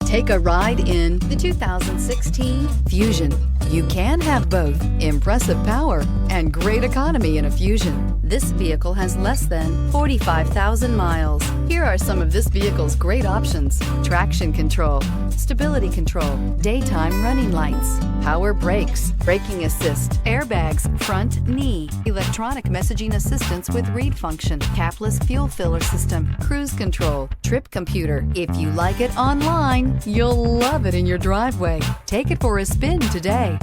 Take a ride in the 2016 Fusion. You can have both impressive power and great economy in a Fusion. This vehicle has less than 45,000 miles. Here are some of this vehicle's great options: traction control, stability control, daytime running lights, power brakes, braking assist, airbags, front knee, electronic messaging assistance with read function, capless fuel filler system, cruise control, trip computer. If you like it online, you'll love it in your driveway. Take it for a spin today.